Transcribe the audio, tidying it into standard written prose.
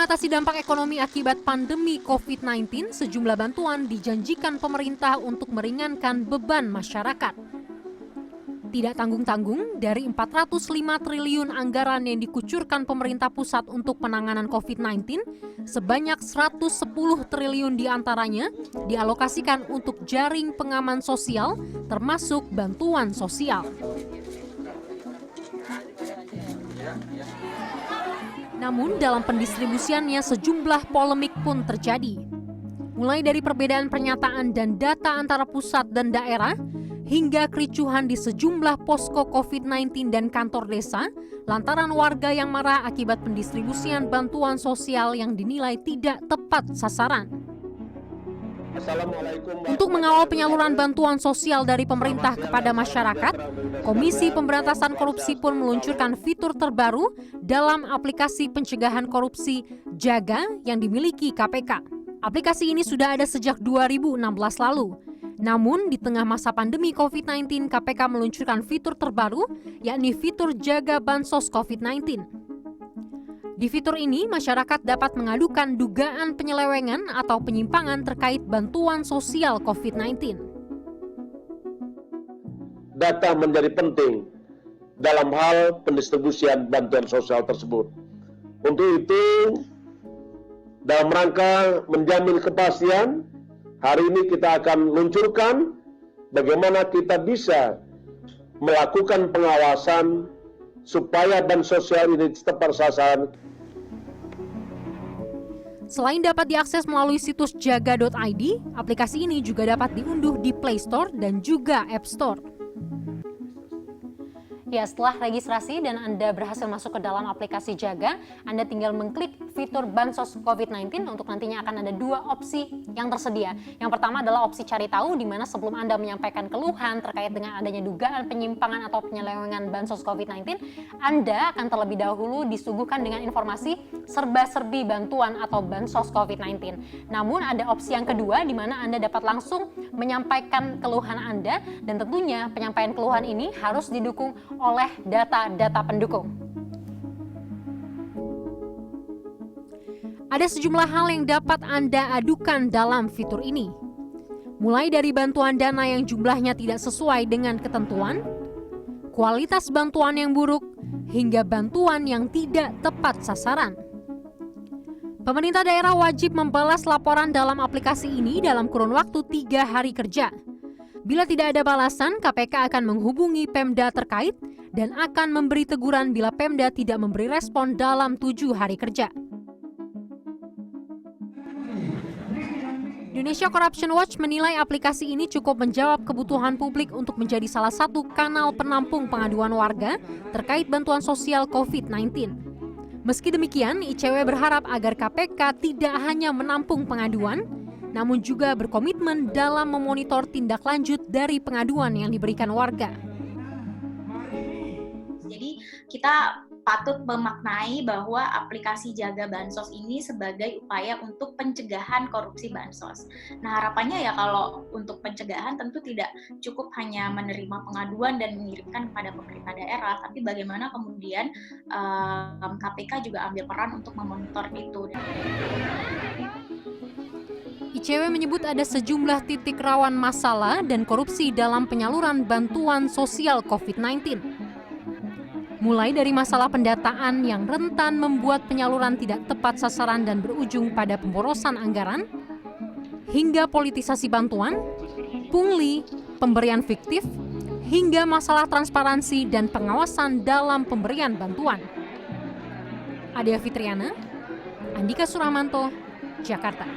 mengatasi dampak ekonomi akibat pandemi COVID-19, sejumlah bantuan dijanjikan pemerintah untuk meringankan beban masyarakat. Tidak tanggung-tanggung, dari 405 triliun anggaran yang dikucurkan pemerintah pusat untuk penanganan COVID-19, sebanyak 110 triliun diantaranya dialokasikan untuk jaring pengaman sosial, termasuk bantuan sosial. Namun dalam pendistribusiannya sejumlah polemik pun terjadi. Mulai dari perbedaan pernyataan dan data antara pusat dan daerah, hingga kericuhan di sejumlah posko COVID-19 dan kantor desa, lantaran warga yang marah akibat pendistribusian bantuan sosial yang dinilai tidak tepat sasaran. Untuk mengawal penyaluran bantuan sosial dari pemerintah kepada masyarakat, Komisi Pemberantasan Korupsi pun meluncurkan fitur terbaru dalam aplikasi pencegahan korupsi Jaga yang dimiliki KPK. Aplikasi ini sudah ada sejak 2016 lalu. Namun, di tengah masa pandemi COVID-19, KPK meluncurkan fitur terbaru, yakni fitur Jaga Bansos COVID-19. Di fitur ini, masyarakat dapat mengadukan dugaan penyelewengan atau penyimpangan terkait bantuan sosial COVID-19. Data menjadi penting dalam hal pendistribusian bantuan sosial tersebut. Untuk itu, dalam rangka menjamin kepastian, hari ini kita akan luncurkan bagaimana kita bisa melakukan pengawasan supaya bansos sosial ini tepat sasaran. Selain dapat diakses melalui situs jaga.id, aplikasi ini juga dapat diunduh di Play Store dan juga App Store. Ya, setelah registrasi dan Anda berhasil masuk ke dalam aplikasi Jaga, Anda tinggal mengklik fitur Bansos COVID-19 untuk nantinya akan ada dua opsi yang tersedia. Yang pertama adalah opsi cari tahu, di mana sebelum Anda menyampaikan keluhan terkait dengan adanya dugaan penyimpangan atau penyelewengan Bansos COVID-19, Anda akan terlebih dahulu disuguhkan dengan informasi serba-serbi bantuan atau Bansos COVID-19. Namun ada opsi yang kedua, di mana Anda dapat langsung menyampaikan keluhan Anda, dan tentunya penyampaian keluhan ini harus didukung oleh data-data pendukung. Ada sejumlah hal yang dapat Anda adukan dalam fitur ini. Mulai dari bantuan dana yang jumlahnya tidak sesuai dengan ketentuan, kualitas bantuan yang buruk, hingga bantuan yang tidak tepat sasaran. Pemerintah daerah wajib membalas laporan dalam aplikasi ini dalam kurun waktu 3 hari kerja. Bila tidak ada balasan, KPK akan menghubungi Pemda terkait dan akan memberi teguran bila Pemda tidak memberi respon dalam 7 hari kerja. Indonesia Corruption Watch menilai aplikasi ini cukup menjawab kebutuhan publik untuk menjadi salah satu kanal penampung pengaduan warga terkait bantuan sosial COVID-19. Meski demikian, ICW berharap agar KPK tidak hanya menampung pengaduan, namun juga berkomitmen dalam memonitor tindak lanjut dari pengaduan yang diberikan warga. Jadi kita patut memaknai bahwa aplikasi Jaga Bansos ini sebagai upaya untuk pencegahan korupsi bansos. Nah, harapannya ya kalau untuk pencegahan tentu tidak cukup hanya menerima pengaduan dan mengirimkan kepada pemerintah daerah, tapi bagaimana kemudian KPK juga ambil peran untuk memonitor itu. ICW menyebut ada sejumlah titik rawan masalah dan korupsi dalam penyaluran bantuan sosial COVID-19. Mulai dari masalah pendataan yang rentan membuat penyaluran tidak tepat sasaran dan berujung pada pemborosan anggaran, hingga politisasi bantuan, pungli, pemberian fiktif, hingga masalah transparansi dan pengawasan dalam pemberian bantuan. Adia Fitriana, Andika Suramanto, Jakarta.